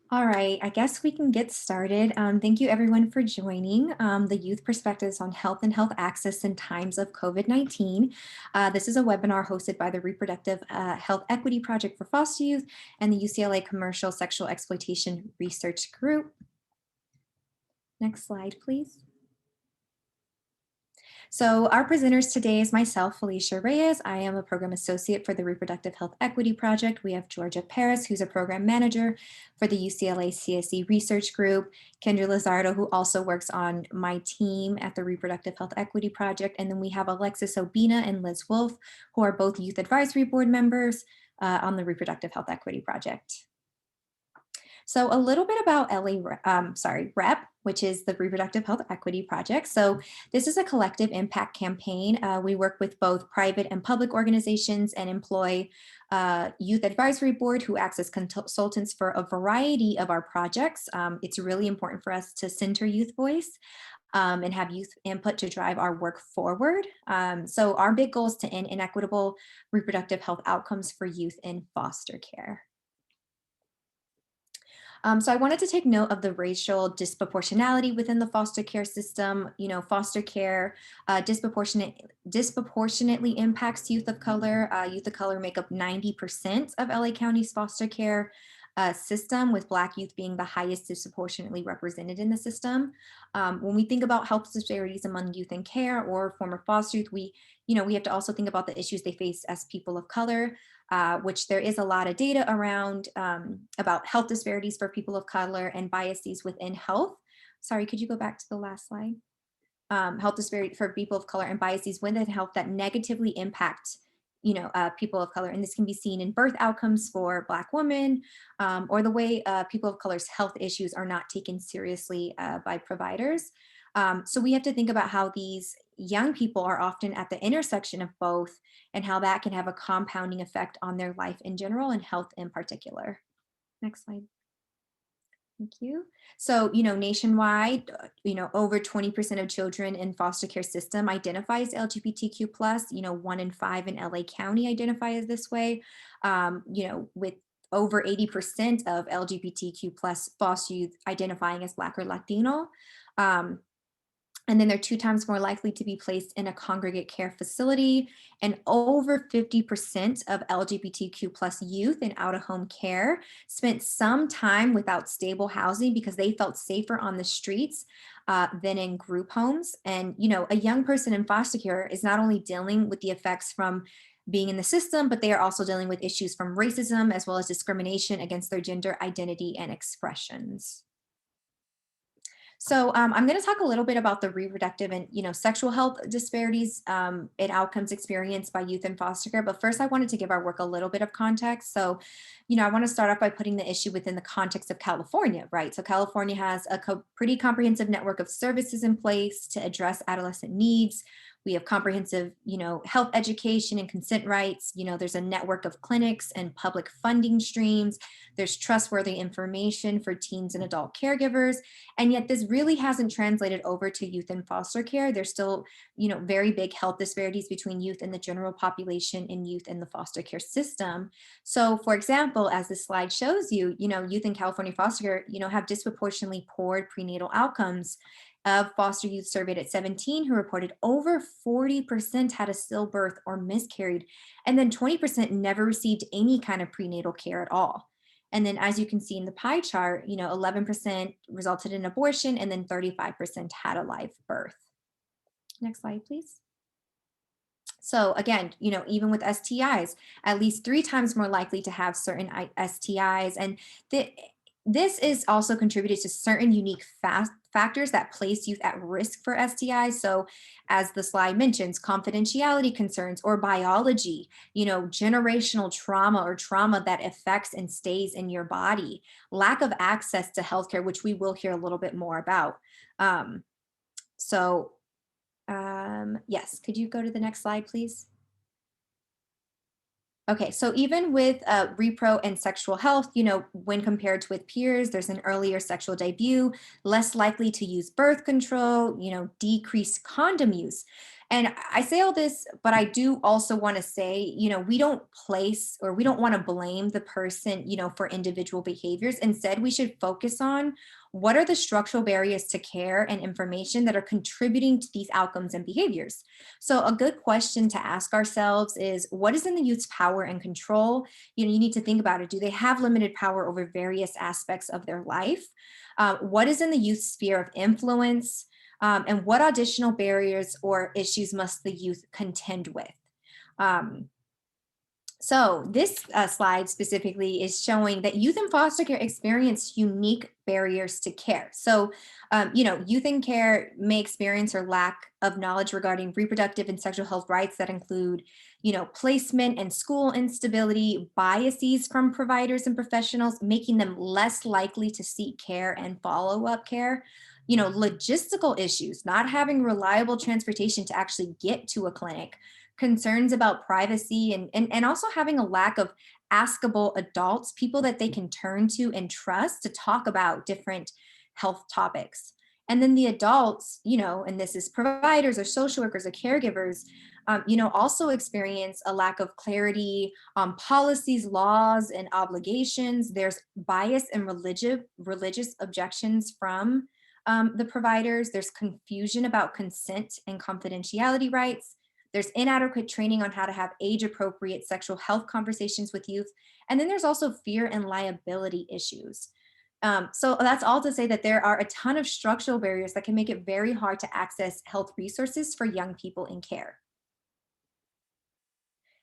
All right, I guess we can get started. Thank you everyone for joining the Youth Perspectives on Health and Health Access in Times of COVID-19. This is a webinar hosted by the Reproductive Health Equity Project for Foster Youth and the UCLA Commercial Sexual Exploitation Research Group. Next slide, please. So our presenters today is myself, Felicia Reyes. I am a program associate for the Reproductive Health Equity Project. We have Georgia Paris, who's a program manager for the UCLA CSE Research Group, Kendra Lizardo, who also works on my team at the Reproductive Health Equity Project. And then we have Alexis Obina and Liz Wolf, who are both Youth Advisory Board members on the Reproductive Health Equity Project. So a little bit about REP, which is the Reproductive Health Equity Project. So this is a collective impact campaign. We work with both private and public organizations and employ Youth Advisory Board who acts as consultants for a variety of our projects. It's really important for us to center youth voice and have youth input to drive our work forward. So our big goal is to end inequitable reproductive health outcomes for youth in foster care. So I wanted to take note of the racial disproportionality within the foster care system. You know, foster care disproportionately impacts youth of color. Youth of color make up 90% of LA County's foster care system, with Black youth being the highest disproportionately represented in the system. When we think about health disparities among youth in care or former foster youth, we have to also think about the issues they face as people of color. Which there is a lot of data around about health disparities for people of color and biases within health. Sorry, could you go back to the last slide? Health disparity for people of color and biases within health that negatively impact people of color. And this can be seen in birth outcomes for Black women or the way people of color's health issues are not taken seriously by providers. So we have to think about how these young people are often at the intersection of both and how that can have a compounding effect on their life in general and health in particular. Next slide. Thank you. So, nationwide, over 20% of children in foster care system identify as LGBTQ plus, 1 in 5 in LA County identify as this way, with over 80% of LGBTQ plus foster youth identifying as Black or Latino. And then they're 2 times more likely to be placed in a congregate care facility. And over 50% of LGBTQ plus youth in out-of-home care spent some time without stable housing because they felt safer on the streets than in group homes. And, a young person in foster care is not only dealing with the effects from being in the system, but they are also dealing with issues from racism as well as discrimination against their gender identity and expressions. So I'm going to talk a little bit about the reproductive and sexual health disparities and outcomes experienced by youth in foster care. But first, I wanted to give our work a little bit of context. So, I want to start off by putting the issue within the context of California, right? So California has a pretty comprehensive network of services in place to address adolescent needs. We have comprehensive, health education and consent rights. There's a network of clinics and public funding streams. There's trustworthy information for teens and adult caregivers. And yet this really hasn't translated over to youth in foster care. There's still, very big health disparities between youth in the general population and youth in the foster care system. So for example, as this slide shows you, youth in California foster care, have disproportionately poor prenatal outcomes. Of foster youth surveyed at 17 who reported over 40% had a stillbirth or miscarried, and then 20% never received any kind of prenatal care at all. And then as you can see in the pie chart, 11% resulted in abortion and then 35% had a live birth. Next slide, please. So again, even with STIs, at least 3 times more likely to have certain STIs. And this is also contributed to certain unique factors that place youth at risk for STIs. So as the slide mentions, confidentiality concerns or biology, generational trauma or trauma that affects and stays in your body, lack of access to healthcare, which we will hear a little bit more about. Yes, could you go to the next slide, please? Okay, so even with repro and sexual health, when compared to with peers, there's an earlier sexual debut, less likely to use birth control, decreased condom use. And I say all this, but I do also want to say, we don't place or we don't want to blame the person, for individual behaviors. Instead, we should focus on what are the structural barriers to care and information that are contributing to these outcomes and behaviors. So, a good question to ask ourselves is what is in the youth's power and control? You need to think about it. Do they have limited power over various aspects of their life? What is in the youth's sphere of influence? And what additional barriers or issues must the youth contend with? Um, so this slide specifically is showing that youth in foster care experience unique barriers to care. So, youth in care may experience or lack of knowledge regarding reproductive and sexual health rights that include, placement and school instability, biases from providers and professionals, making them less likely to seek care and follow-up care. Logistical issues, not having reliable transportation to actually get to a clinic, concerns about privacy and also having a lack of askable adults, people that they can turn to and trust to talk about different health topics. And then the adults, and this is providers or social workers or caregivers, also experience a lack of clarity on policies, laws, and obligations. There's bias and religious objections from the providers. There's confusion about consent and confidentiality rights. There's inadequate training on how to have age appropriate sexual health conversations with youth. And then there's also fear and liability issues. So that's all to say that there are a ton of structural barriers that can make it very hard to access health resources for young people in care.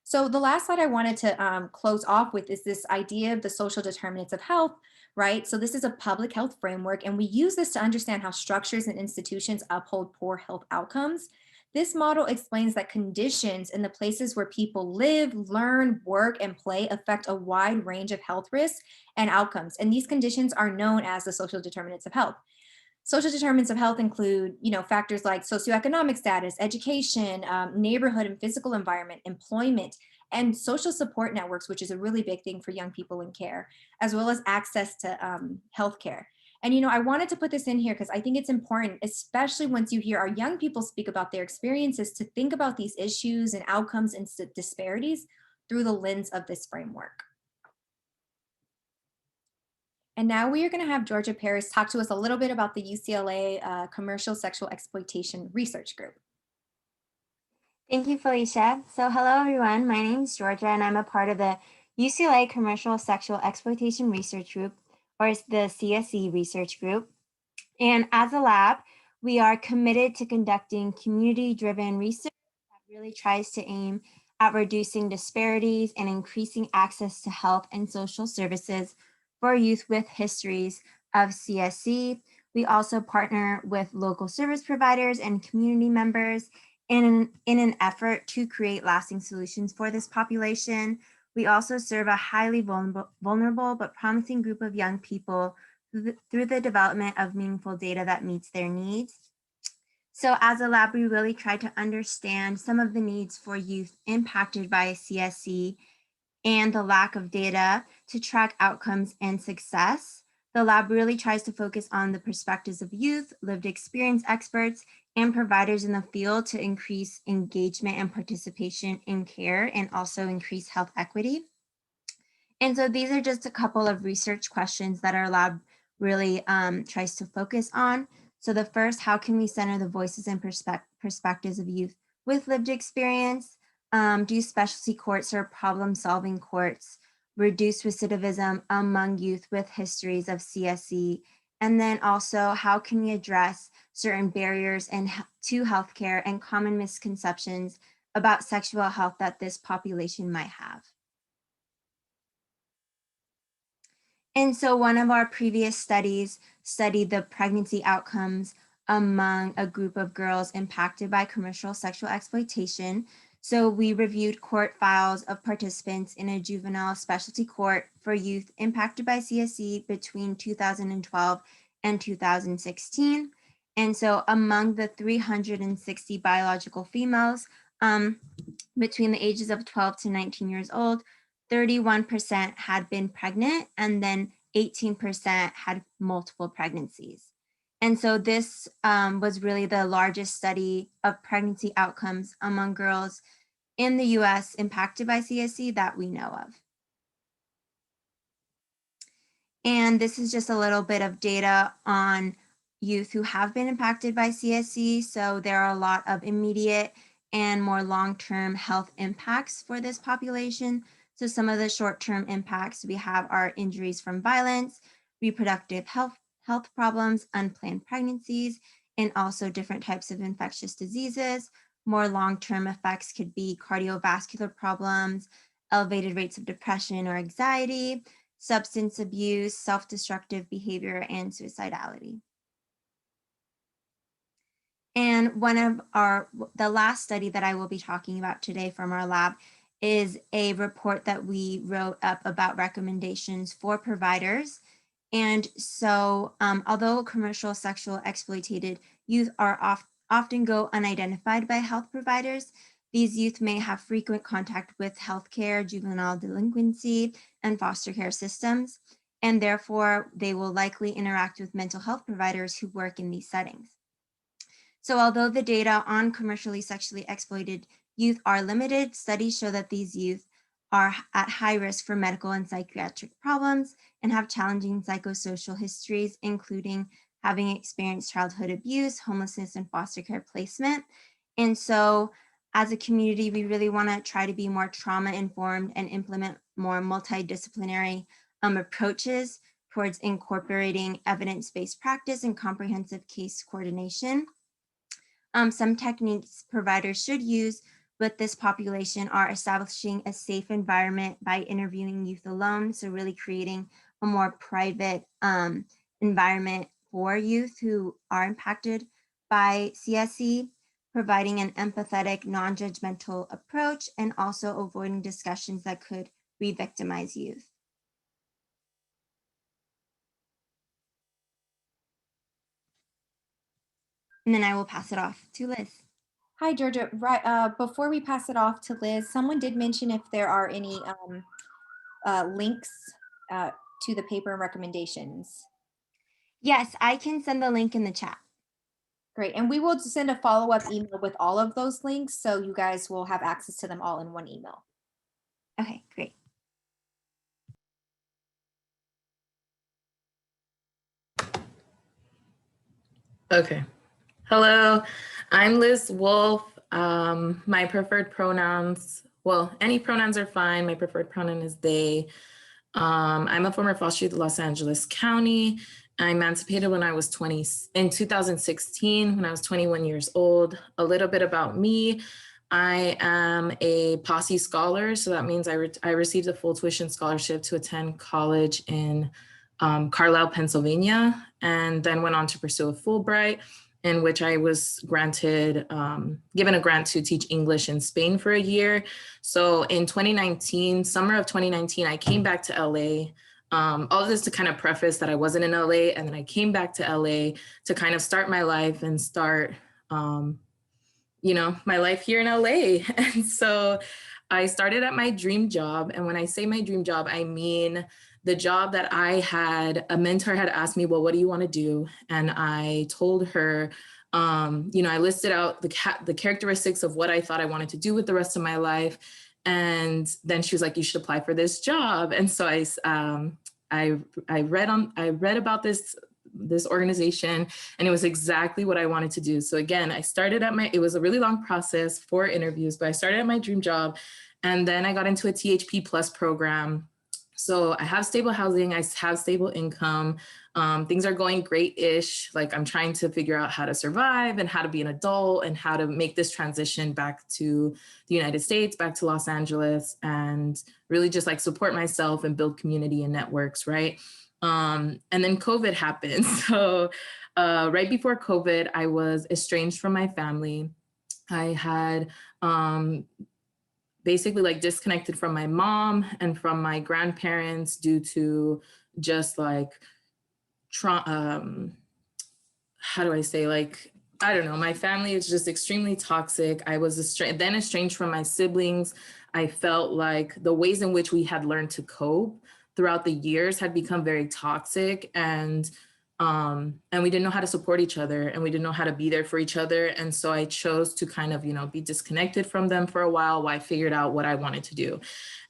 So the last slide I wanted to close off with is this idea of the social determinants of health, right? So this is a public health framework, and we use this to understand how structures and institutions uphold poor health outcomes. This model explains that conditions in the places where people live, learn, work, and play affect a wide range of health risks and outcomes. And these conditions are known as the social determinants of health. Social determinants of health include, factors like socioeconomic status, education, neighborhood and physical environment, employment, and social support networks, which is a really big thing for young people in care, as well as access to healthcare. And I wanted to put this in here because I think it's important, especially once you hear our young people speak about their experiences, to think about these issues and outcomes and disparities through the lens of this framework. And now we are going to have Georgia Paris talk to us a little bit about the UCLA Commercial Sexual Exploitation Research Group. Thank you, Felicia. So hello, everyone. My name is Georgia, and I'm a part of the UCLA Commercial Sexual Exploitation Research Group, or the CSE Research Group. And as a lab, we are committed to conducting community-driven research that really tries to aim at reducing disparities and increasing access to health and social services for youth with histories of CSE. We also partner with local service providers and community members in an effort to create lasting solutions for this population. We also serve a highly vulnerable but promising group of young people through the development of meaningful data that meets their needs. So as a lab, we really try to understand some of the needs for youth impacted by CSE and the lack of data to track outcomes and success. The lab really tries to focus on the perspectives of youth, lived experience experts, and providers in the field to increase engagement and participation in care and also increase health equity. And so these are just a couple of research questions that our lab really tries to focus on. So the first, how can we center the voices and perspectives of youth with lived experience? Do specialty courts serve problem-solving courts? Reduce recidivism among youth with histories of CSE? And then also, how can we address certain barriers to healthcare and common misconceptions about sexual health that this population might have? And so one of our previous studies studied the pregnancy outcomes among a group of girls impacted by commercial sexual exploitation. So we reviewed court files of participants in a juvenile specialty court for youth impacted by CSE between 2012 and 2016. And so among the 360 biological females between the ages of 12 to 19 years old, 31% had been pregnant, and then 18% had multiple pregnancies. And so this was really the largest study of pregnancy outcomes among girls in the US impacted by CSE that we know of. And this is just a little bit of data on youth who have been impacted by CSE. So there are a lot of immediate and more long-term health impacts for this population. So some of the short-term impacts we have are injuries from violence, reproductive health problems, unplanned pregnancies, and also different types of infectious diseases. More long-term effects could be cardiovascular problems, elevated rates of depression or anxiety, substance abuse, self-destructive behavior, and suicidality. And the last study that I will be talking about today from our lab is a report that we wrote up about recommendations for providers. And so, although commercial sexual exploited youth are often go unidentified by health providers, these youth may have frequent contact with healthcare, juvenile delinquency, and foster care systems, and therefore they will likely interact with mental health providers who work in these settings. So although the data on commercially sexually exploited youth are limited, studies show that these youth are at high risk for medical and psychiatric problems and have challenging psychosocial histories, including having experienced childhood abuse, homelessness, and foster care placement. And so as a community, we really want to try to be more trauma informed and implement more multidisciplinary approaches towards incorporating evidence-based practice and comprehensive case coordination. Some techniques providers should use with this population are establishing a safe environment by interviewing youth alone. So really creating a more private environment for youth who are impacted by CSE, providing an empathetic, non-judgmental approach, and also avoiding discussions that could re-victimize youth. And then I will pass it off to Liz. Hi, Georgia. Right, before we pass it off to Liz, someone did mention if there are any links uh, to the paper and recommendations. Yes, I can send the link in the chat. Great. And we will send a follow-up email with all of those links, so you guys will have access to them all in one email. Okay, great. Okay. Hello, I'm Liz Wolf. My preferred pronouns, well, any pronouns are fine. My preferred pronoun is they. I'm a former foster youth in Los Angeles County. I emancipated when I was 20, in 2016, when I was 21 years old. A little bit about me. I am a POSSE scholar, so that means I received a full tuition scholarship to attend college in Carlisle, Pennsylvania, and then went on to pursue a Fulbright, in which I was granted, given a grant to teach English in Spain for a year. So in 2019, summer of 2019, I came back to LA. All this to kind of preface that I wasn't in LA, and then I came back to LA to kind of start my life and start, my life here in LA. And so I started at my dream job. And when I say my dream job, I mean the job that a mentor had asked me, well, what do you want to do? And I told her, I listed out the characteristics of what I thought I wanted to do with the rest of my life. And then she was like, you should apply for this job. And so I read about this organization, and it was exactly what I wanted to do. So again, it was a really long process for interviews, but I started at my dream job, and then I got into a THP Plus program. So I have stable housing, I have stable income. Things are going great-ish. Like I'm trying to figure out how to survive and how to be an adult and how to make this transition back to the United States, back to Los Angeles, and really just like support myself and build community and networks, right? And then COVID happened. So right before COVID, I was estranged from my family. I had basically like disconnected from my mom and from my grandparents due to just like, how do I say, like, I don't know, my family is just extremely toxic. I was then estranged from my siblings. I felt like the ways in which we had learned to cope throughout the years had become very toxic. And And we didn't know how to support each other, and we didn't know how to be there for each other. And so I chose to kind of, be disconnected from them for a while I figured out what I wanted to do.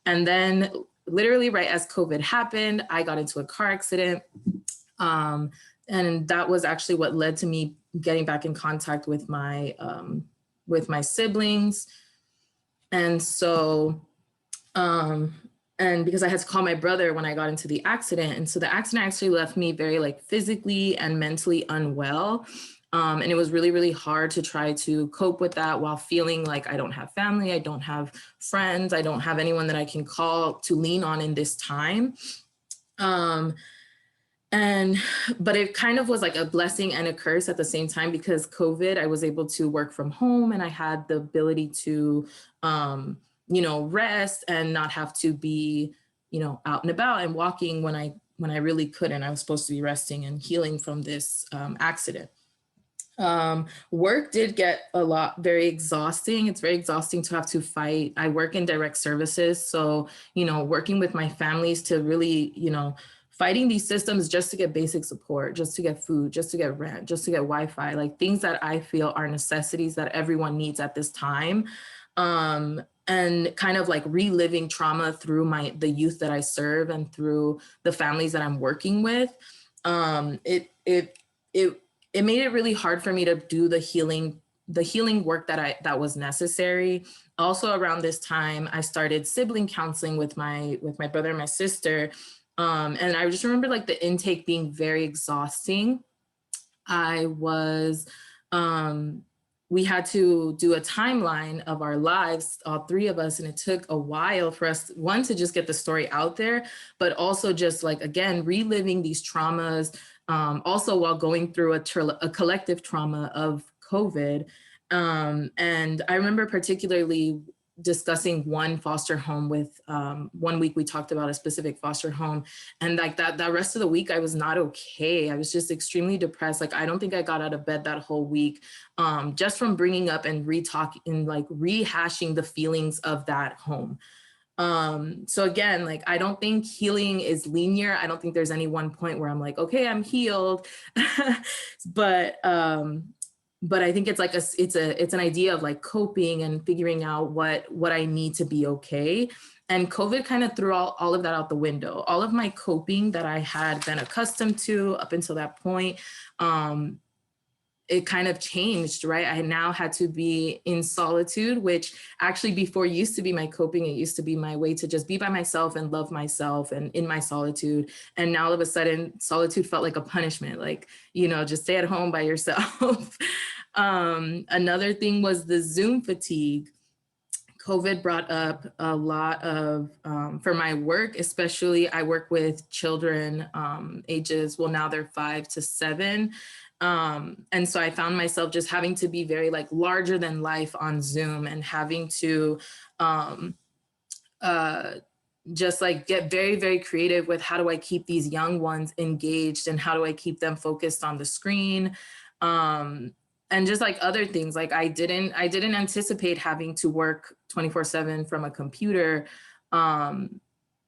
And then literally right as COVID happened, I got into a car accident. And that was actually what led to me getting back in contact with my siblings. And so, and because I had to call my brother when I got into the accident. And so the accident actually left me very like physically and mentally unwell. And it was really, really hard to try to cope with that while feeling like I don't have family, I don't have friends, I don't have anyone that I can call to lean on in this time. But it kind of was like a blessing and a curse at the same time, because COVID, I was able to work from home and I had the ability to, rest and not have to be, out and about and walking when I really couldn't. I was supposed to be resting and healing from this accident. Work did get very exhausting. It's very exhausting to have to fight. I work in direct services. So, working with my families to really, fighting these systems just to get basic support, just to get food, just to get rent, just to get Wi-Fi, like things that I feel are necessities that everyone needs at this time. And kind of like reliving trauma through the youth that I serve and through the families that I'm working with. It made it really hard for me to do the healing work that was necessary. Also around this time, I started sibling counseling with my brother and my sister. And I just remember like the intake being very exhausting. We had to do a timeline of our lives, all three of us, and it took a while for us, one, to just get the story out there, but also just like, again, reliving these traumas, also while going through a collective trauma of COVID. And I remember particularly discussing one foster home with, 1 week we talked about a specific foster home, and like that rest of the week I was not okay. I was just extremely depressed. Like I don't think I got out of bed that whole week, just from bringing up and rehashing the feelings of that home. So again, like I don't think healing is linear. I don't think there's any one point where I'm like, okay, I'm healed. But I think it's like it's an idea of like coping and figuring out what I need to be okay. And COVID kind of threw all of that out the window. All of my coping that I had been accustomed to up until that point, it kind of changed, right? I now had to be in solitude, which actually before used to be my coping. It used to be my way to just be by myself and love myself and in my solitude. And now all of a sudden, solitude felt like a punishment, like, just stay at home by yourself. Another thing was the Zoom fatigue. COVID brought up a lot of, for my work, especially I work with children ages, well, now they're 5 to 7. And so I found myself just having to be very like larger than life on Zoom and having to just like get very, very creative with how do I keep these young ones engaged and how do I keep them focused on the screen. And just like other things, like I didn't anticipate having to work 24/7 from a computer.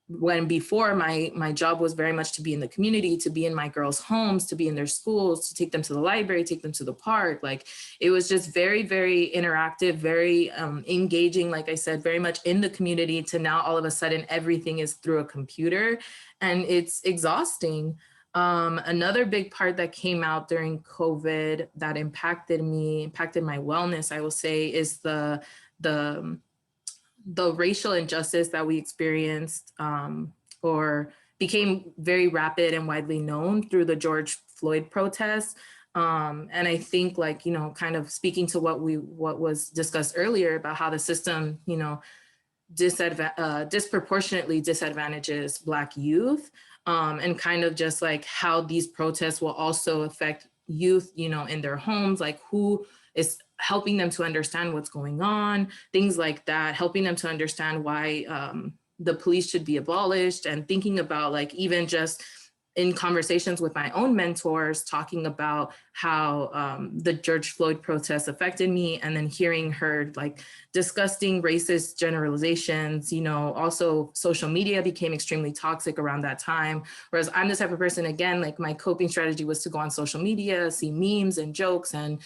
When before my job was very much to be in the community, to be in my girls' homes, to be in their schools, to take them to the library, take them to the park. Like it was just very, very interactive, very engaging, like I said, very much in the community, to now all of a sudden everything is through a computer, and it's exhausting. Another big part that came out during COVID that impacted my wellness, I will say, is the racial injustice that we experienced, or became very rapid and widely known through the George Floyd protests. And I think, like, kind of speaking to what was discussed earlier about how the system, disproportionately disadvantages Black youth, and kind of just like how these protests will also affect youth, in their homes, like who is helping them to understand what's going on, things like that, helping them to understand why the police should be abolished, and thinking about like even just in conversations with my own mentors, talking about how the George Floyd protests affected me, and then hearing her like disgusting racist generalizations. Also social media became extremely toxic around that time. Whereas I'm the type of person, again, like my coping strategy was to go on social media, see memes and jokes, and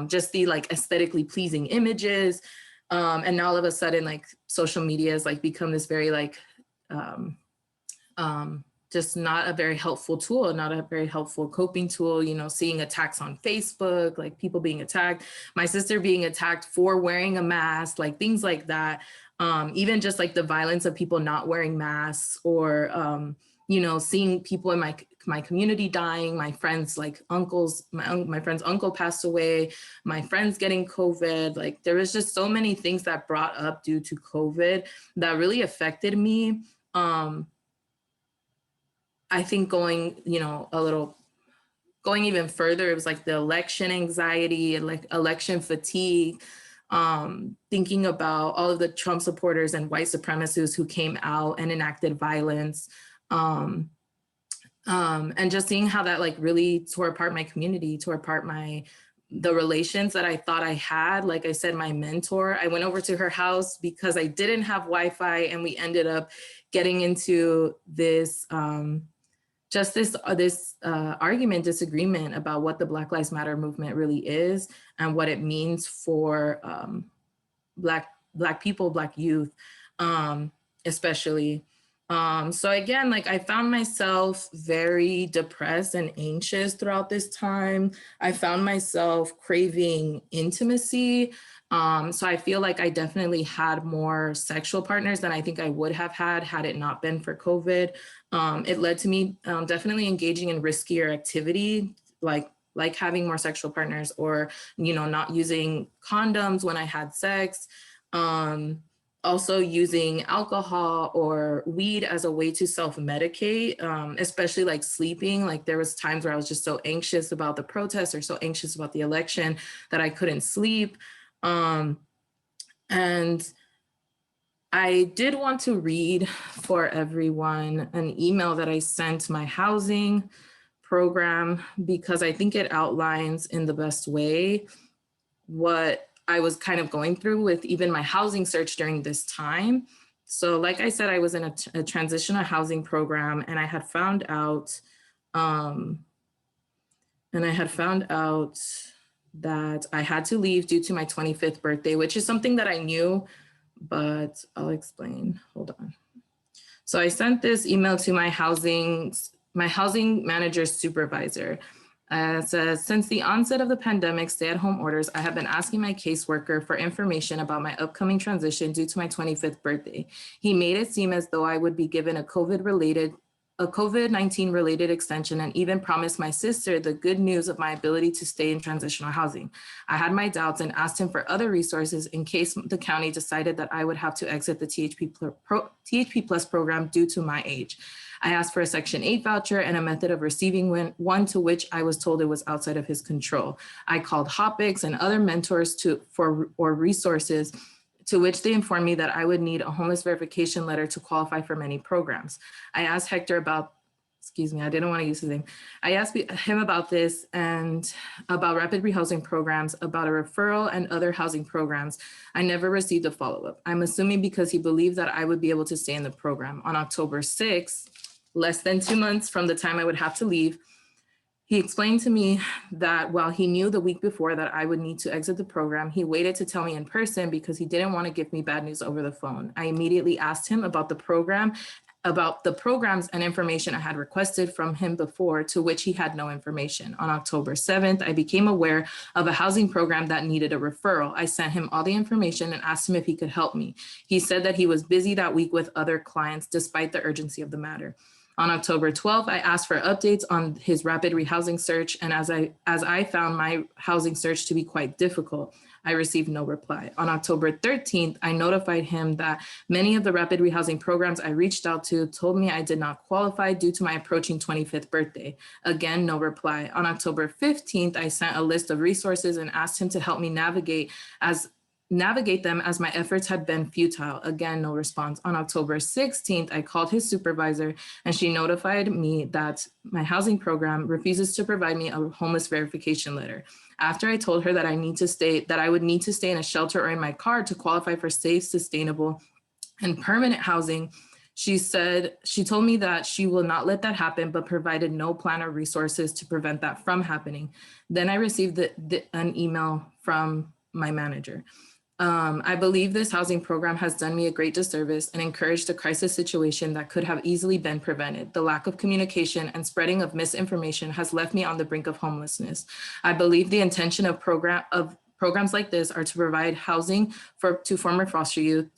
just the like aesthetically pleasing images. And now all of a sudden, like social media has like become this very like, just not a very helpful tool, not a very helpful coping tool, seeing attacks on Facebook, like people being attacked, my sister being attacked for wearing a mask, like things like that. Even just like the violence of people not wearing masks, or, seeing people in my community dying, my friends, like uncles, my friend's uncle passed away, my friends getting COVID. Like there was just so many things that brought up due to COVID that really affected me. I think going even further, it was like the election anxiety and like election fatigue, thinking about all of the Trump supporters and white supremacists who came out and enacted violence, and just seeing how that like really tore apart my community, tore apart the relations that I thought I had. Like I said, my mentor, I went over to her house because I didn't have Wi-Fi, and we ended up getting into this argument, disagreement about what the Black Lives Matter movement really is and what it means for Black people, Black youth, especially. So again, like I found myself very depressed and anxious throughout this time. I found myself craving intimacy. So I feel like I definitely had more sexual partners than I think I would have had it not been for COVID. It led to me definitely engaging in riskier activity, like having more sexual partners, or, not using condoms when I had sex. Also using alcohol or weed as a way to self-medicate, especially like sleeping. Like there was times where I was just so anxious about the protests or so anxious about the election that I couldn't sleep. And I did want to read for everyone an email that I sent my housing program, because I think it outlines in the best way what I was kind of going through with even my housing search during this time. So like I said, I was in a transitional housing program, and I had found out, that I had to leave due to my 25th birthday, which is something that I knew, but I'll explain. Hold on. So I sent this email to my housing manager's supervisor. It says, since the onset of the pandemic stay-at-home orders, I have been asking my caseworker for information about my upcoming transition due to my 25th birthday. He made it seem as though I would be given a COVID-19 related extension, and even promised my sister the good news of my ability to stay in transitional housing. I had my doubts and asked him for other resources in case the county decided that I would have to exit the THP Plus program due to my age. I asked for a Section 8 voucher and a method of receiving one, to which I was told it was outside of his control. I called Hopix and other mentors for resources, to which they informed me that I would need a homeless verification letter to qualify for many programs. I asked Hector about, I didn't want to use his name. I asked him about this and about rapid rehousing programs, about a referral and other housing programs. I never received a follow-up. I'm assuming because he believed that I would be able to stay in the program. On October 6th, less than 2 months from the time I would have to leave, he explained to me that while he knew the week before that I would need to exit the program, he waited to tell me in person because he didn't want to give me bad news over the phone. I immediately asked him about the programs and information I had requested from him before, to which he had no information. On October 7th, I became aware of a housing program that needed a referral. I sent him all the information and asked him if he could help me. He said that he was busy that week with other clients despite the urgency of the matter. On October 12th, I asked for updates on his rapid rehousing search, and as I found my housing search to be quite difficult, I received no reply. On October 13th, I notified him that many of the rapid rehousing programs I reached out to told me I did not qualify due to my approaching 25th birthday. Again, no reply. On October 15th, I sent a list of resources and asked him to help me navigate, as navigate them as my efforts had been futile. Again, no response. On October 16th, I called his supervisor and she notified me that my housing program refuses to provide me a homeless verification letter. After I told her that I would need to stay in a shelter or in my car to qualify for safe, sustainable, and permanent housing, she told me that she will not let that happen, but provided no plan or resources to prevent that from happening. Then I received an email from my manager. I believe this housing program has done me a great disservice and encouraged a crisis situation that could have easily been prevented. The lack of communication and spreading of misinformation has left me on the brink of homelessness. I believe the intention of programs like this are to provide housing to former foster youth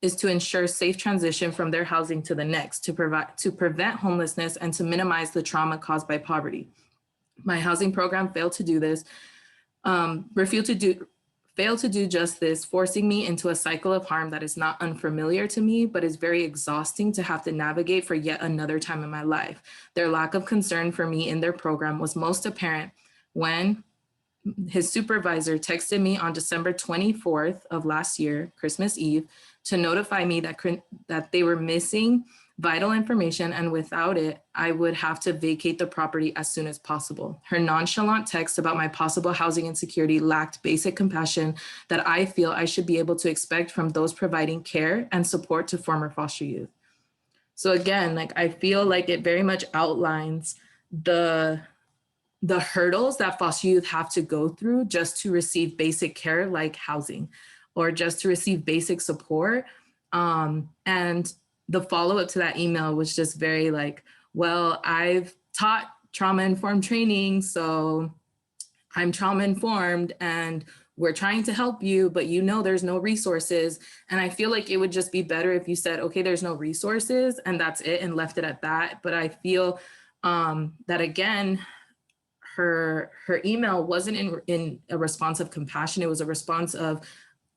is to ensure safe transition from their housing to the next, to prevent homelessness and to minimize the trauma caused by poverty. My housing program failed to do this, failed to do just this, forcing me into a cycle of harm that is not unfamiliar to me, but is very exhausting to have to navigate for yet another time in my life. Their lack of concern for me in their program was most apparent when his supervisor texted me on December 24th of last year, Christmas Eve, to notify me that they were missing vital information, and without it, I would have to vacate the property as soon as possible. Her nonchalant text about my possible housing insecurity lacked basic compassion that I feel I should be able to expect from those providing care and support to former foster youth. So again, like I feel like it very much outlines the hurdles that foster youth have to go through just to receive basic care like housing or just to receive basic support. And the follow-up to that email was just very like, well, I've taught trauma-informed training, so I'm trauma-informed and we're trying to help you, but you know there's no resources. And I feel like it would just be better if you said, okay, there's no resources and that's it and left it at that. But I feel that again, her email wasn't in a response of compassion. It was a response of,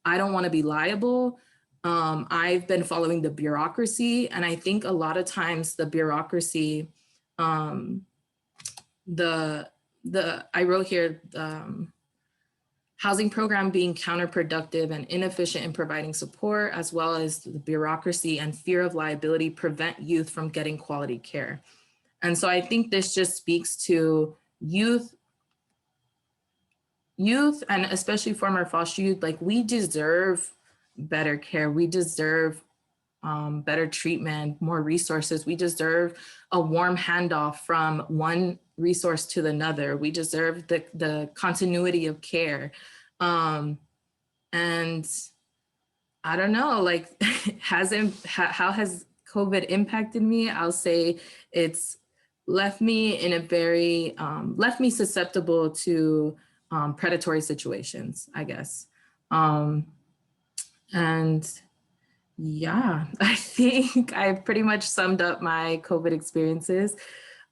I don't want to be liable. I've been following the bureaucracy. And I think a lot of times the bureaucracy, I wrote here, housing program being counterproductive and inefficient in providing support, as well as the bureaucracy and fear of liability prevent youth from getting quality care. And so I think this just speaks to youth and especially former foster youth, like we deserve better care. We deserve better treatment, more resources. We deserve a warm handoff from one resource to another. We deserve the continuity of care. And I don't know, like how has COVID impacted me? I'll say it's left me in a very, left me susceptible to predatory situations, I guess. And yeah, I think I pretty much summed up my COVID experiences.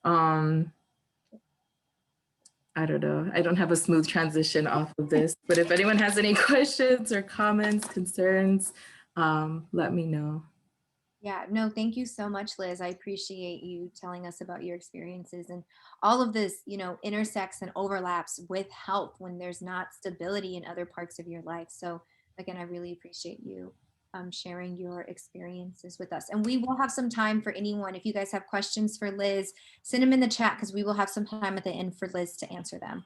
I don't know. I don't have a smooth transition off of this, but if anyone has any questions or comments, concerns, let me know. Yeah, no, thank you so much, Liz. I appreciate you telling us about your experiences and all of this, intersects and overlaps with health when there's not stability in other parts of your life. So again, I really appreciate you sharing your experiences with us. And we will have some time for anyone. If you guys have questions for Liz, send them in the chat because we will have some time at the end for Liz to answer them.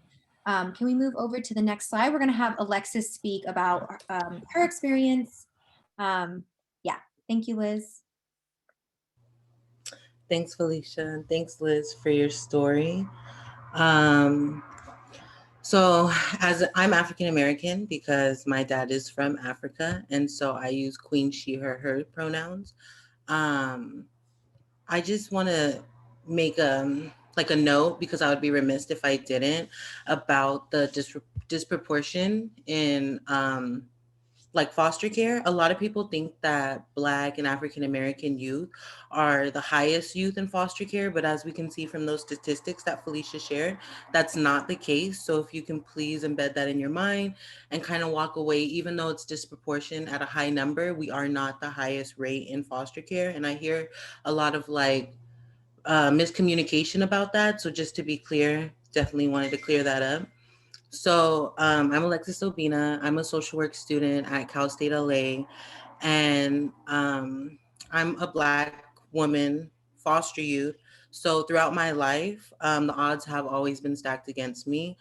Can we move over to the next slide? We're going to have Alexis speak about her experience. Yeah, thank you, Liz. Thanks, Felicia, and thanks, Liz, for your story. So as I'm African American because my dad is from Africa, and so I use queen, she, her pronouns. I just want to make like a note, because I would be remiss if I didn't, about the disproportion in like foster care. A lot of people think that Black and African American youth are the highest youth in foster care, but as we can see from those statistics that Felicia shared, that's not the case. So if you can please embed that in your mind and kind of walk away, even though it's disproportionate at a high number, we are not the highest rate in foster care. And I hear a lot of miscommunication about that. So just to be clear, definitely wanted to clear that up. I'm Alexis Obina. I'm a social work student at Cal State LA, and I'm a Black woman foster youth. So throughout my life, the odds have always been stacked against me.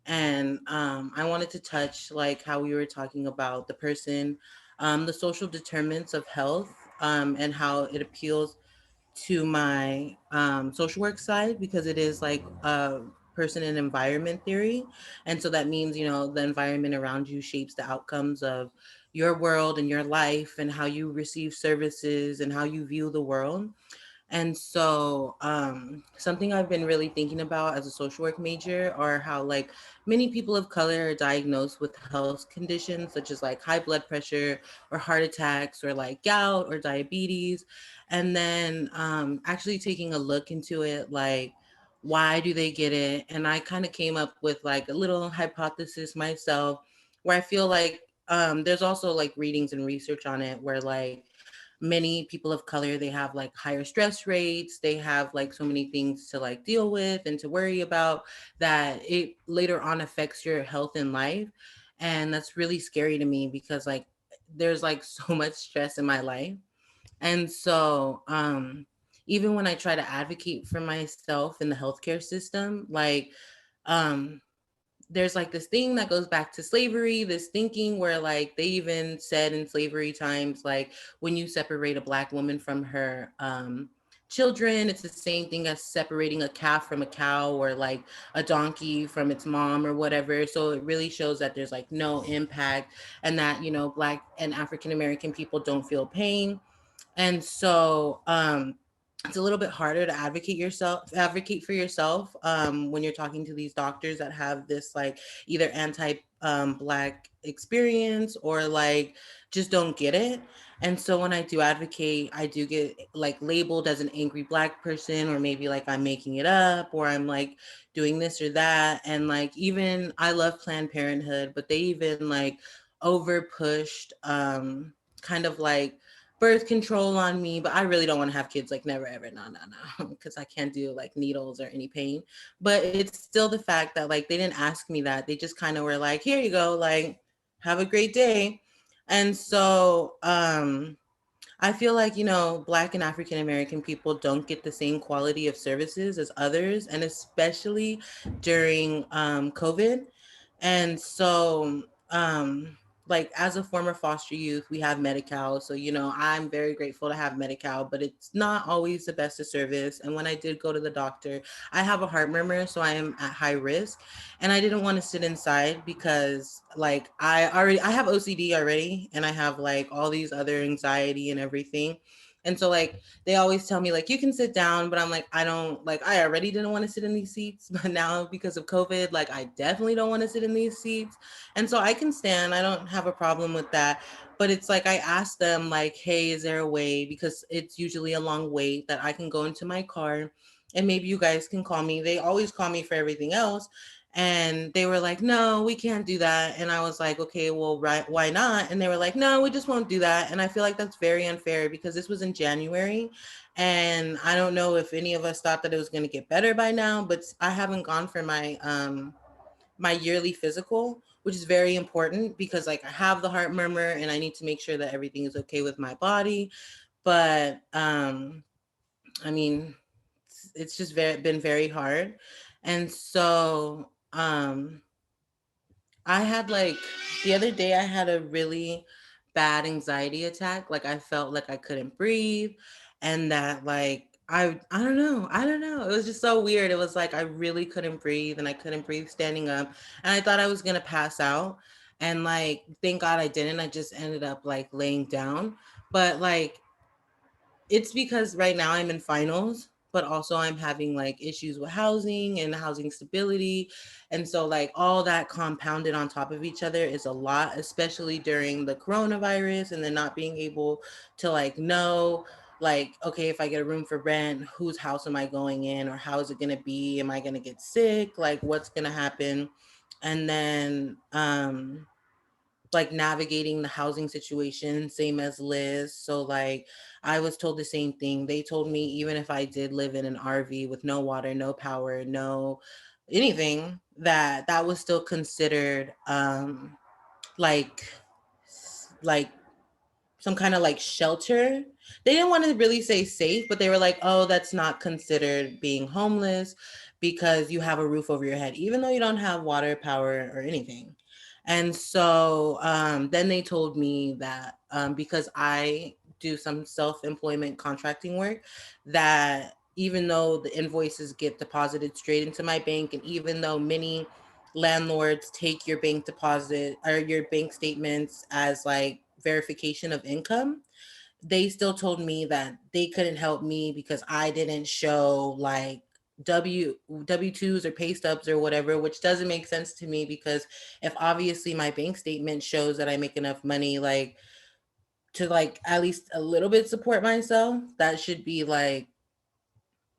And I wanted to touch like how we were talking about the person, the social determinants of health, and how it appeals to my social work side because it is like person and environment theory. And so that means, you know, the environment around you shapes the outcomes of your world and your life and how you receive services and how you view the world. And so, something I've been really thinking about as a social work major are how, like, many people of color are diagnosed with health conditions such as like high blood pressure or heart attacks or like gout or diabetes. And then, actually taking a look into it, like, why do they get it? And I kind of came up with like a little hypothesis myself where I feel like there's also like readings and research on it where like many people of color they have like higher stress rates, they have like so many things to like deal with and to worry about that it later on affects your health and life. And that's really scary to me because like there's like so much stress in my life. And so even when I try to advocate for myself in the healthcare system, like um there's like this thing that goes back to slavery, this thinking where like they even said in slavery times, like when you separate a Black woman from her children, it's the same thing as separating a calf from a cow or like a donkey from its mom or whatever. So it really shows that there's like no impact and that, you know, Black and African American people don't feel pain. And so it's a little bit harder to advocate for yourself when you're talking to these doctors that have this like either anti Black experience or like just don't get it. And so when I do advocate, I do get like labeled as an angry Black person, or maybe like I'm making it up, or I'm like doing this or that. And like even I love Planned Parenthood, but they even like over pushed kind of like birth control on me, but I really don't want to have kids, like never ever, no, because I can't do like needles or any pain. But it's still the fact that like they didn't ask me that. They just kind of were like, here you go, like have a great day. And so I feel like, you know, Black and African American people don't get the same quality of services as others, and especially during COVID. And so, like as a former foster youth, we have Medi-Cal. So, you know, I'm very grateful to have Medi-Cal, but it's not always the best of service. And when I did go to the doctor, I have a heart murmur, so I am at high risk. And I didn't want to sit inside because like I have OCD already, and I have like all these other anxiety and everything. And so like they always tell me like you can sit down, but I'm like I don't, like I already didn't want to sit in these seats, but now because of COVID, like I definitely don't want to sit in these seats. And so I can stand, I don't have a problem with that. But it's like I asked them like, hey, is there a way, because it's usually a long wait, that I can go into my car and maybe you guys can call me. They always call me for everything else. And they were like, no, we can't do that. And I was like, okay, well, right, why not? And they were like, no, we just won't do that. And I feel like that's very unfair because this was in January. And I don't know if any of us thought that it was going to get better by now, but I haven't gone for my yearly physical, which is very important because like I have the heart murmur and I need to make sure that everything is okay with my body. But I mean, it's just been very hard. And so I had like the other day I had a really bad anxiety attack. Like I felt like I couldn't breathe and that like I don't know. It was just so weird. It was like I really couldn't breathe and I couldn't breathe standing up and I thought I was going to pass out. And like thank God I didn't. I just ended up like laying down. But like it's because right now I'm in finals, but also I'm having like issues with housing and housing stability. And so like all that compounded on top of each other is a lot, especially during the coronavirus and then not being able to like know like, okay, if I get a room for rent, whose house am I going in or how is it going to be? Am I going to get sick? Like what's going to happen? And then like navigating the housing situation, same as Liz. So like I was told the same thing. They told me even if I did live in an RV with no water, no power, no anything, that was still considered like like some kind of like shelter. They didn't want to really say safe, but they were like, oh, that's not considered being homeless because you have a roof over your head, even though you don't have water, power, or anything. And so then they told me that because I do some self-employment contracting work, that even though the invoices get deposited straight into my bank, and even though many landlords take your bank deposit or your bank statements as like verification of income, they still told me that they couldn't help me because I didn't show like W2s or pay stubs or whatever, which doesn't make sense to me because if obviously my bank statement shows that I make enough money like to like at least a little bit support myself, that should be like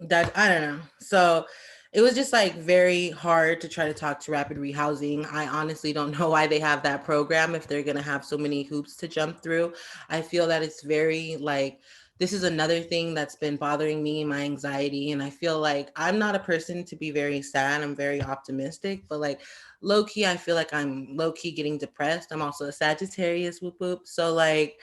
that. I don't know. So it was just like very hard to try to talk to rapid rehousing. I honestly don't know why they have that program if they're going to have so many hoops to jump through. I feel that it's very like this is another thing that's been bothering me, my anxiety. And I feel like I'm not a person to be very sad. I'm very optimistic, but like low key, I feel like I'm low key getting depressed. I'm also a Sagittarius, whoop whoop. So like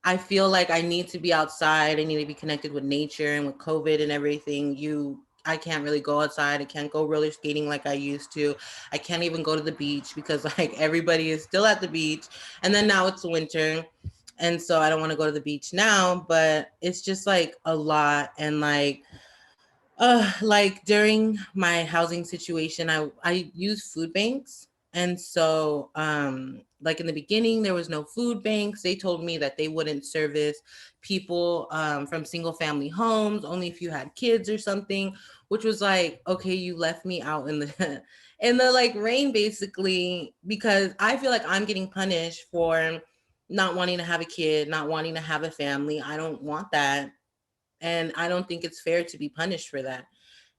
I feel like I need to be outside. I need to be connected with nature, and with COVID and everything, I can't really go outside. I can't go roller skating like I used to. I can't even go to the beach because like everybody is still at the beach. And then now it's winter. And so I don't want to go to the beach now, but it's just like a lot. And like during my housing situation, I use food banks. And so like in the beginning there was no food banks. They told me that they wouldn't service people from single family homes, only if you had kids or something, which was like, okay, you left me out in the in the like rain basically, because I feel like I'm getting punished for not wanting to have a kid, not wanting to have a family. I don't want that, and I don't think it's fair to be punished for that.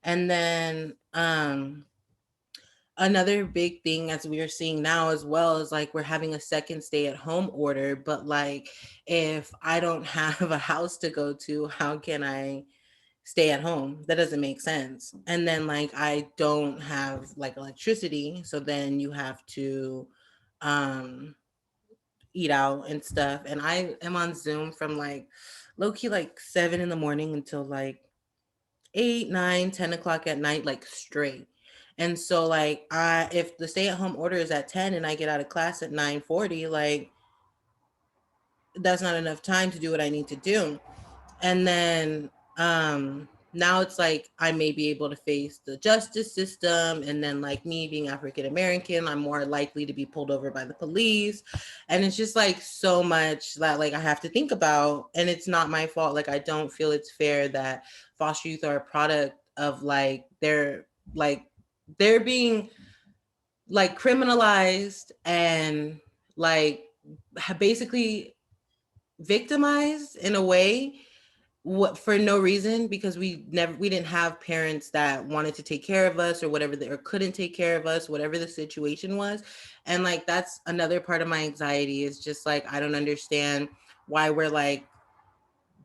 And then another big thing, as we are seeing now as well, is like we're having a second stay at home order, but like if I don't have a house to go to, how can I stay at home? That doesn't make sense. And then like I don't have like electricity, so then you have to um eat out and stuff. And I am on Zoom from like low key like 7 in the morning until like 8, 9, 10 o'clock at night, like straight. And so like I if the stay at home order is at 10 and I get out of class at 9:40, like that's not enough time to do what I need to do. And then now it's like I may be able to face the justice system, and then like me being African American, I'm more likely to be pulled over by the police. And it's just like so much that like I have to think about, and it's not my fault. Like I don't feel it's fair that foster youth are a product of like like they're being like criminalized and like basically victimized in a way, what, for no reason, because we didn't have parents that wanted to take care of us or whatever, or couldn't take care of us, whatever the situation was. And like that's another part of my anxiety, is just like I don't understand why we're like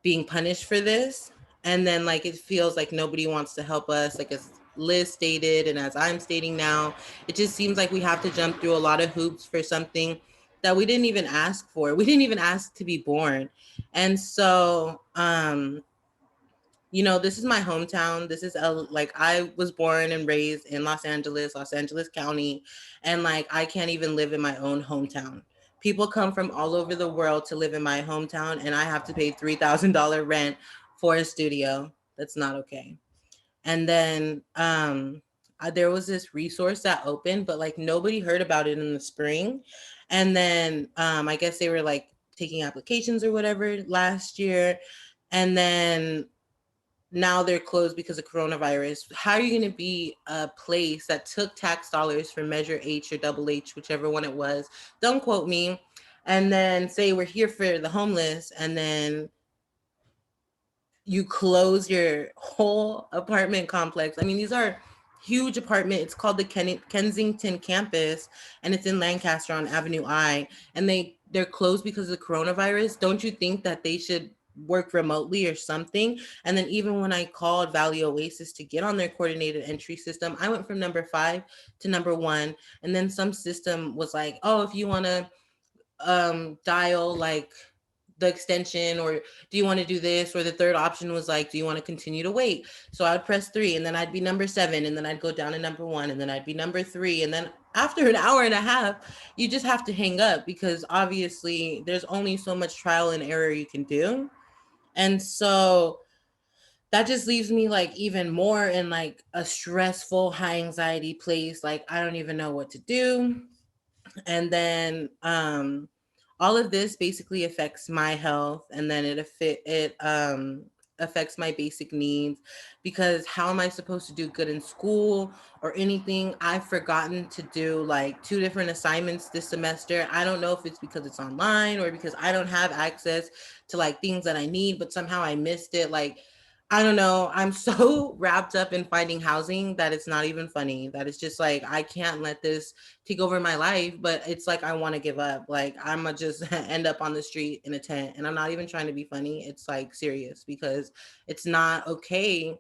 being punished for this. And then like it feels like nobody wants to help us, like as Liz stated and as I'm stating now, it just seems like we have to jump through a lot of hoops for something that we didn't even ask for. We didn't even ask to be born. And so this is my hometown. This is like I was born and raised in Los Angeles County, and like I can't even live in my own hometown. People come from all over the world to live in my hometown, and I have to pay $3,000 rent for a studio. That's not okay. And then there was this resource that opened, but like nobody heard about it in the spring. And then I guess they were like taking applications or whatever last year, and then now they're closed because of coronavirus. How are you going to be a place that took tax dollars for Measure H or Double H, whichever one it was? Don't quote me. And then say we're here for the homeless, and then you close your whole apartment complex. I mean, these are huge apartment. It's called the Kensington campus, and it's in Lancaster on Avenue I. And they're closed because of the coronavirus. Don't you think that they should work remotely or something. And then even when I called Valley Oasis to get on their coordinated entry system, I went from number 5 to number 1. And then some system was like, oh, if you want to dial like the extension, or do you want to do this, or the third option was like, do you want to continue to wait? So I would press 3, and then I'd be number 7, and then I'd go down to number 1, and then I'd be number 3, and then after an hour and a half you just have to hang up, because obviously there's only so much trial and error you can do. And so that just leaves me like even more in like a stressful, high anxiety place. Like I don't even know what to do. And then all of this basically affects my health, and then it affects my basic needs, because how am I supposed to do good in school or anything? I've forgotten to do like 2 different assignments this semester. I don't know if it's because it's online or because I don't have access to like things that I need, but somehow I missed it. Like I don't know. I'm so wrapped up in finding housing that it's not even funny. That it's just like I can't let this take over my life, but it's like I want to give up. Like I'm gonna just end up on the street in a tent, and I'm not even trying to be funny. It's like serious, because it's not okay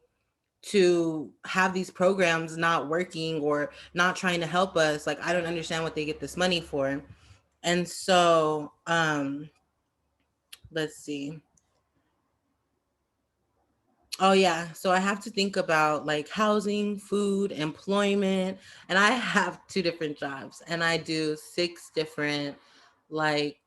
to have these programs not working or not trying to help us. Like I don't understand what they get this money for. And so let's see. Oh yeah, so I have to think about like housing, food, employment, and I have 2 different jobs, and I do 6 different like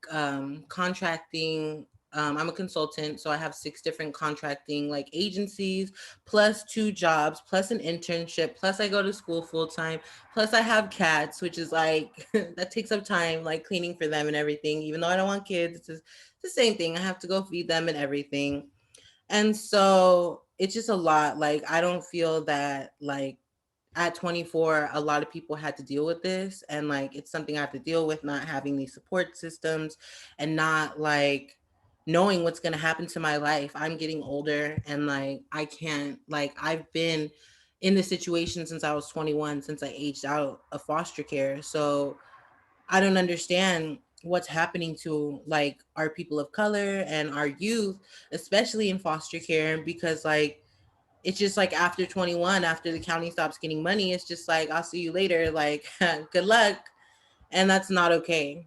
contracting. I'm a consultant, so I have 6 different contracting like agencies, plus 2 jobs, plus an internship, plus I go to school full time, plus I have cats, which is like that takes up time, like cleaning for them and everything. Even though I don't want kids, it's the same thing. I have to go feed them and everything. And so it's just a lot. Like, I don't feel that, like, at 24, a lot of people had to deal with this. And, like, it's something I have to deal with, not having these support systems and not, like, knowing what's going to happen to my life. I'm getting older, and, like, I can't, like, I've been in this situation since I was 21, since I aged out of foster care. So I don't understand what's happening to like our people of color and our youth, especially in foster care, because like it's just like after 21, after the county stops getting money, it's just like I'll see you later, like good luck. And that's not okay.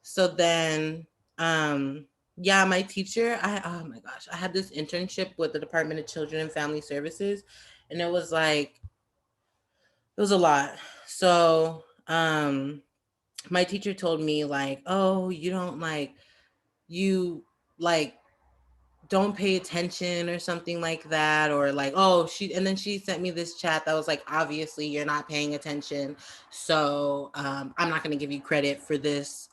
So then yeah, my teacher, I oh my gosh, I had this internship with the Department of Children and Family Services, and it was like it was a lot. So my teacher told me like, oh, you don't like, you like don't pay attention or something like that, or like, oh, and then she sent me this chat that was like, obviously you're not paying attention, so I'm not going to give you credit for this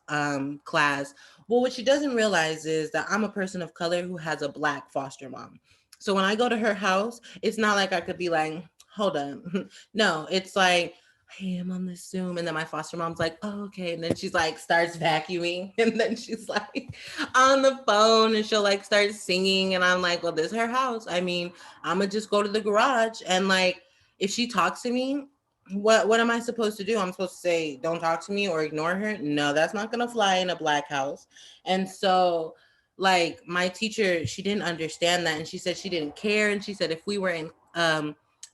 class. Well, what she doesn't realize is that I'm a person of color who has a Black foster mom. So when I go to her house, it's not like I could be like, hold on. No, it's like, hey, I'm on this Zoom. And then my foster mom's like, oh, okay. And then she's like, starts vacuuming. And then she's like on the phone, and she'll like start singing. And I'm like, well, this is her house. I mean, I'm going to just go to the garage. And like, if she talks to me, what am I supposed to do? I'm supposed to say, don't talk to me or ignore her? No, that's not going to fly in a Black house. And so like my teacher, she didn't understand that. And she said she didn't care. And she said, if we were in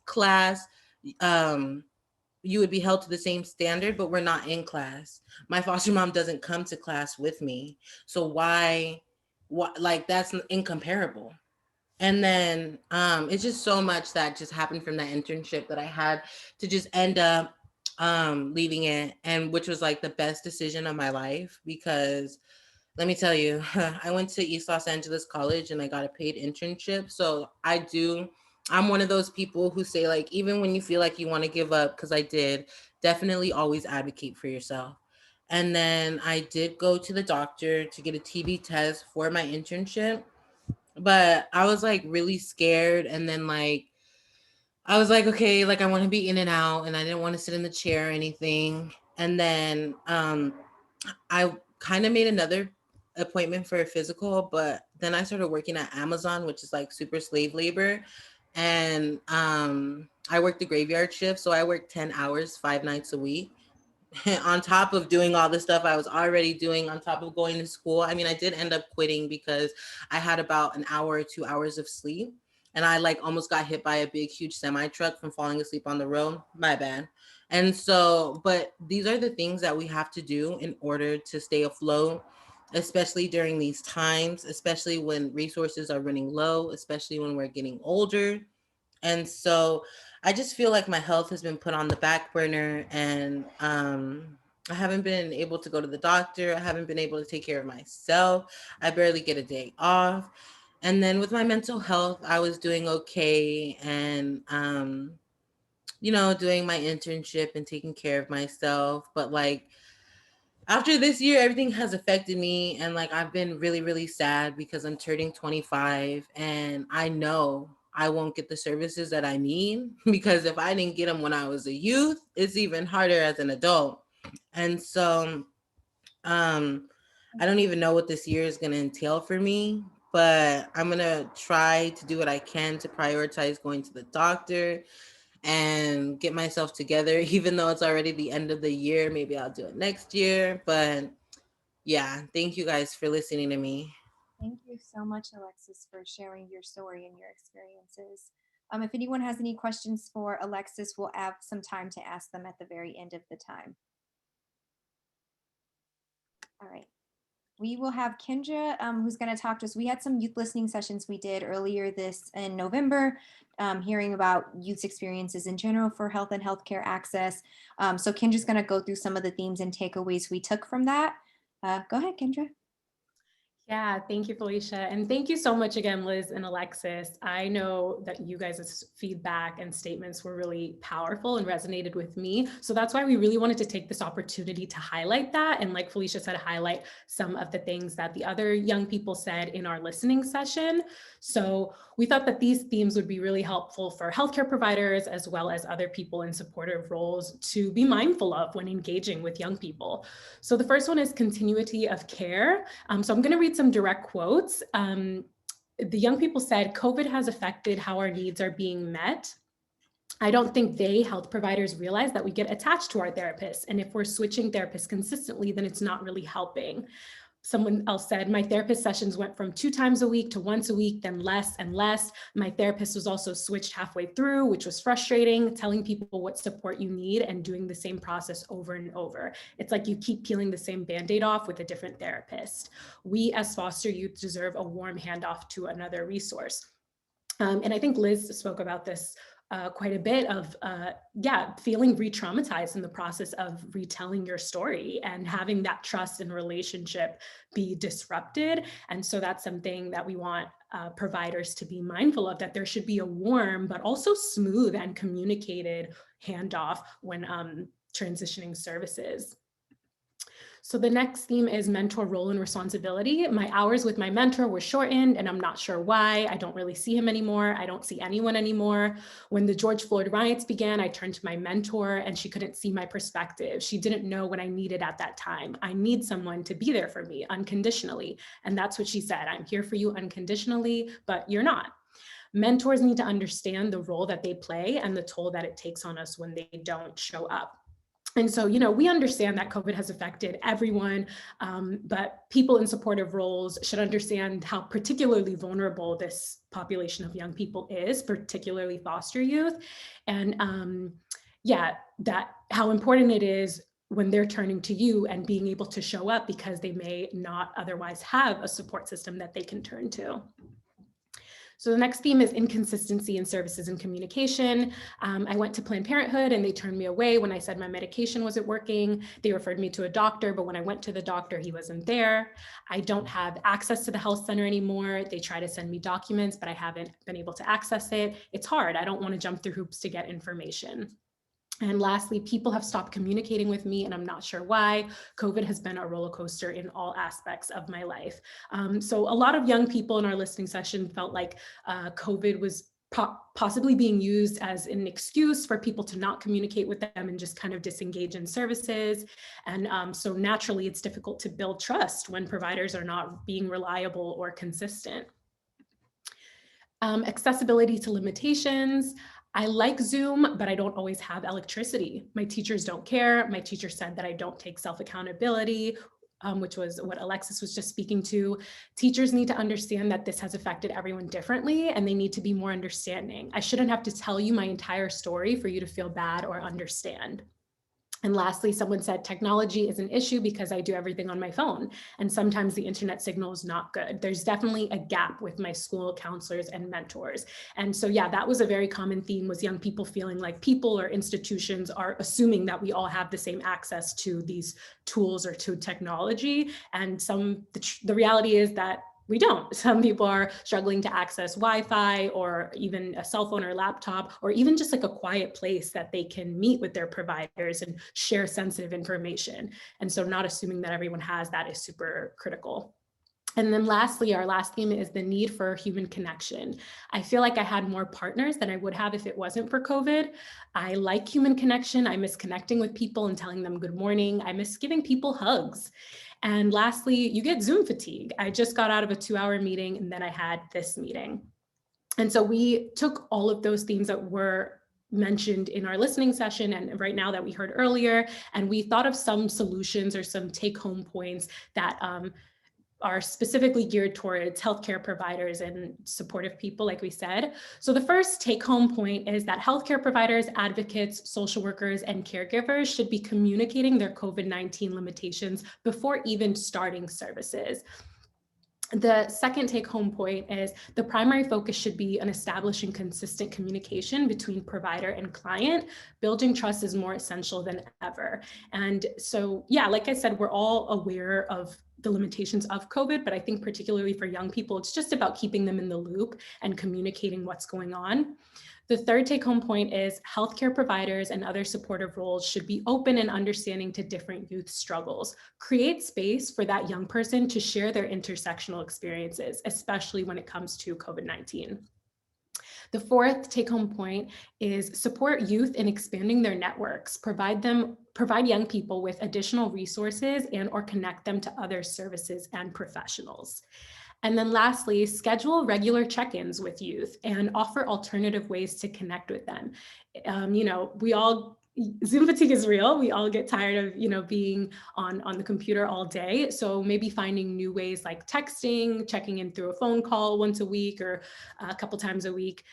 class, you would be held to the same standard, but we're not in class. My foster mom doesn't come to class with me. So why, what, like that's incomparable. And then it's just so much that just happened from that internship that I had to just end up leaving it, and which was like the best decision of my life, because let me tell you, I went to East Los Angeles College and I got a paid internship. So I'm one of those people who say, like, even when you feel like you want to give up, because I did, definitely always advocate for yourself. And then I did go to the doctor to get a TB test for my internship, but I was like really scared. And then, like, I was like, okay, like I want to be in and out, and I didn't want to sit in the chair or anything. And then I kind of made another appointment for a physical, but then I started working at Amazon, which is like super slave labor. And I worked the graveyard shift. So I worked 10 hours, 5 nights a week. on top of doing all the stuff I was already doing, on top of going to school. I mean, I did end up quitting because I had about an hour or 2 hours of sleep. And I like almost got hit by a big, huge semi truck from falling asleep on the road. My bad. And so, but these are the things that we have to do in order to stay afloat, especially during these times, especially when resources are running low, especially when we're getting older. And so I just feel like my health has been put on the back burner, and I haven't been able to go to the doctor. I haven't been able to take care of myself. I barely get a day off. And then with my mental health, I was doing okay, and doing my internship and taking care of myself. But like after this year, everything has affected me, and like I've been really, really sad because I'm turning 25, and I know I won't get the services that I need because if I didn't get them when I was a youth, it's even harder as an adult. And so I don't even know what this year is going to entail for me, but I'm going to try to do what I can to prioritize going to the doctor and get myself together, even though it's already the end of the year. Maybe I'll do it next year. But yeah, thank you guys for listening to me. Thank you so much, Alexis, for sharing your story and your experiences. If anyone has any questions for Alexis, we'll have some time to ask them at the very end of the time. All right. We will have Kendra, who's going to talk to us. We had some youth listening sessions we did earlier this in November, hearing about youth experiences in general for health and healthcare access. So Kendra's going to go through some of the themes and takeaways we took from that. Go ahead, Kendra. Yeah, thank you, Felicia. And thank you so much again, Liz and Alexis. I know that you guys' feedback and statements were really powerful and resonated with me. So that's why we really wanted to take this opportunity to highlight that. And like Felicia said, highlight some of the things that the other young people said in our listening session. So we thought that these themes would be really helpful for healthcare providers as well as other people in supportive roles to be mindful of when engaging with young people. So the first one is continuity of care. So I'm going to read some direct quotes. The young people said, COVID has affected how our needs are being met. I don't think they, health providers, realize that we get attached to our therapists. And if we're switching therapists consistently, then it's not really helping. Someone else said, my therapist sessions went from 2 times a week to once a week, then less and less. My therapist was also switched halfway through, which was frustrating, telling people what support you need and doing the same process over and over. It's like you keep peeling the same Band-Aid off with a different therapist. We as foster youth deserve a warm handoff to another resource. And I think Liz spoke about this quite a bit of, feeling re-traumatized in the process of retelling your story and having that trust and relationship be disrupted. And so that's something that we want providers to be mindful of, that there should be a warm, but also smooth and communicated handoff when transitioning services. So the next theme is mentor role and responsibility. My hours with my mentor were shortened and I'm not sure why. I don't really see him anymore. I don't see anyone anymore. When the George Floyd riots began, I turned to my mentor and she couldn't see my perspective. She didn't know what I needed at that time. I need someone to be there for me unconditionally. And that's what she said. I'm here for you unconditionally, but you're not. Mentors need to understand the role that they play and the toll that it takes on us when they don't show up. And so, we understand that COVID has affected everyone, but people in supportive roles should understand how particularly vulnerable this population of young people is, particularly foster youth. And that how important it is when they're turning to you and being able to show up because they may not otherwise have a support system that they can turn to. So the next theme is inconsistency in services and communication. I went to Planned Parenthood and they turned me away when I said my medication wasn't working. They referred me to a doctor, but when I went to the doctor, he wasn't there. I don't have access to the health center anymore. They try to send me documents, but I haven't been able to access it. It's hard. I don't want to jump through hoops to get information. And lastly, people have stopped communicating with me and I'm not sure why. COVID has been a roller coaster in all aspects of my life. So a lot of young people in our listening session felt like COVID was possibly being used as an excuse for people to not communicate with them and just kind of disengage in services. And so naturally, it's difficult to build trust when providers are not being reliable or consistent. Accessibility to limitations. I like Zoom, but I don't always have electricity. My teachers don't care. My teacher said that I don't take self-accountability, which was what Alexis was just speaking to. Teachers need to understand that this has affected everyone differently, and they need to be more understanding. I shouldn't have to tell you my entire story for you to feel bad or understand. And lastly, someone said technology is an issue because I do everything on my phone, and sometimes the internet signal is not good. There's definitely a gap with my school counselors and mentors. And so, yeah, that was a very common theme, was young people feeling like people or institutions are assuming that we all have the same access to these tools or to technology. And the reality is that we don't. Some people are struggling to access Wi-Fi or even a cell phone or laptop, or even just like a quiet place that they can meet with their providers and share sensitive information. And so not assuming that everyone has that is super critical. And then lastly, our last theme is the need for human connection. I feel like I had more partners than I would have if it wasn't for COVID. I like human connection. I miss connecting with people and telling them good morning. I miss giving people hugs. And lastly, you get Zoom fatigue. I just got out of a 2-hour meeting and then I had this meeting. And so we took all of those themes that were mentioned in our listening session and right now that we heard earlier, and we thought of some solutions or some take-home points that are specifically geared towards healthcare providers and supportive people, like we said. So the first take-home point is that healthcare providers, advocates, social workers, and caregivers should be communicating their COVID-19 limitations before even starting services. The second take-home point is the primary focus should be on establishing consistent communication between provider and client. Building trust is more essential than ever. And so, yeah, like I said, we're all aware of the limitations of COVID, but I think particularly for young people, it's just about keeping them in the loop and communicating what's going on. The third take-home point is healthcare providers and other supportive roles should be open and understanding to different youth struggles. Create space for that young person to share their intersectional experiences, especially when it comes to COVID-19. The fourth take-home point is support youth in expanding their networks, provide young people with additional resources and or connect them to other services and professionals. And then lastly, schedule regular check-ins with youth and offer alternative ways to connect with them. Zoom fatigue is real. We all get tired of, being on the computer all day. So maybe finding new ways like texting, checking in through a phone call once a week or a couple times a week,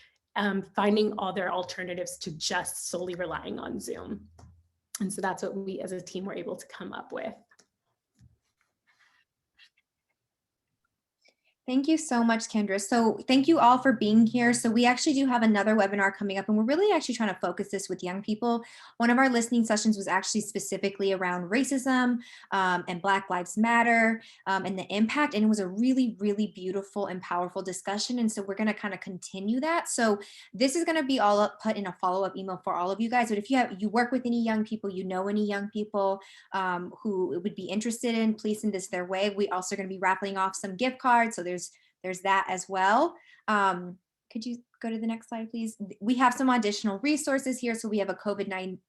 finding other alternatives to just solely relying on Zoom. And so that's what we as a team were able to come up with. Thank you so much, Kendra. So thank you all for being here. So we actually do have another webinar coming up, and we're really actually trying to focus this with young people. One of our listening sessions was actually specifically around racism and Black Lives Matter and the impact. And it was a really, really beautiful and powerful discussion. And so we're going to kind of continue that. So this is going to be all put in a follow-up email for all of you guys. But if you work with any young people, any young people who would be interested in, please send this their way. We also are going to be raffling off some gift cards. So there's that as well. Could you go to the next slide, please? We have some additional resources here. So we have a COVID-19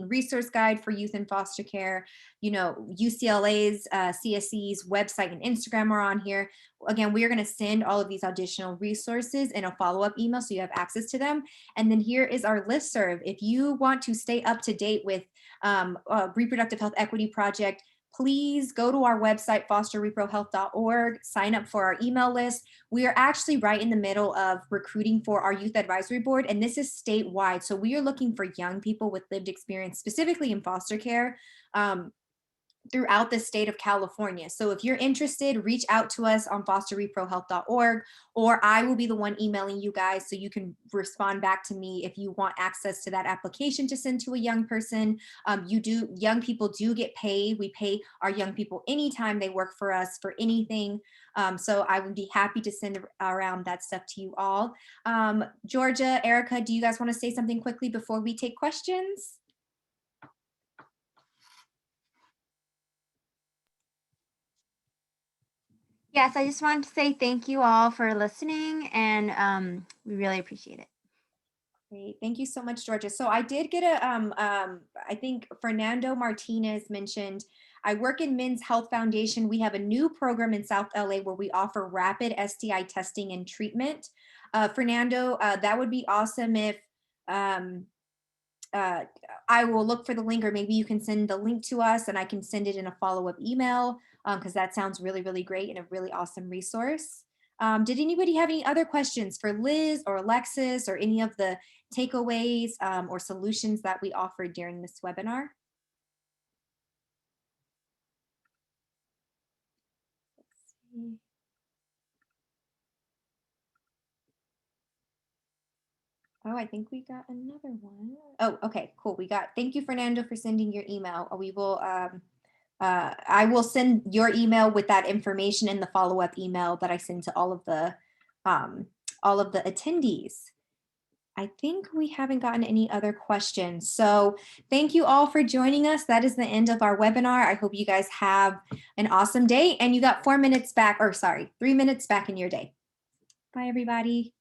resource guide for youth in foster care. UCLA's, CSE's website and Instagram are on here. Again, we are going to send all of these additional resources in a follow-up email so you have access to them. And then here is our listserv. If you want to stay up to date with Reproductive Health Equity Project, please go to our website, fosterreprohealth.org, sign up for our email list. We are actually right in the middle of recruiting for our youth advisory board, and this is statewide. So we are looking for young people with lived experience, specifically in foster care, throughout the state of California. So if you're interested, reach out to us on fosterreprohealth.org, or I will be the one emailing you guys so you can respond back to me if you want access to that application to send to a young person. Young people do get paid. We pay our young people anytime they work for us for anything. So I would be happy to send around that stuff to you all. Georgia, Erica, do you guys want to say something quickly before we take questions? Yes, I just wanted to say thank you all for listening, and we really appreciate it. Great. Thank you so much, Georgia. So I did get I think Fernando Martinez mentioned, I work in Men's Health Foundation. We have a new program in South LA where we offer rapid STI testing and treatment. Fernando, that would be awesome if I will look for the link, or maybe you can send the link to us and I can send it in a follow-up email, because that sounds really, really great and a really awesome resource. Did anybody have any other questions for Liz or Alexis, or any of the takeaways or solutions that we offered during this webinar? Let's see. Oh, I think we got another one. Oh, okay, cool. Thank you, Fernando, for sending your email. We will, I will send your email with that information in the follow-up email that I send to all of the attendees. I think we haven't gotten any other questions. So thank you all for joining us. That is the end of our webinar. I hope you guys have an awesome day, and you got 4 minutes back, or sorry, 3 minutes back in your day. Bye, everybody.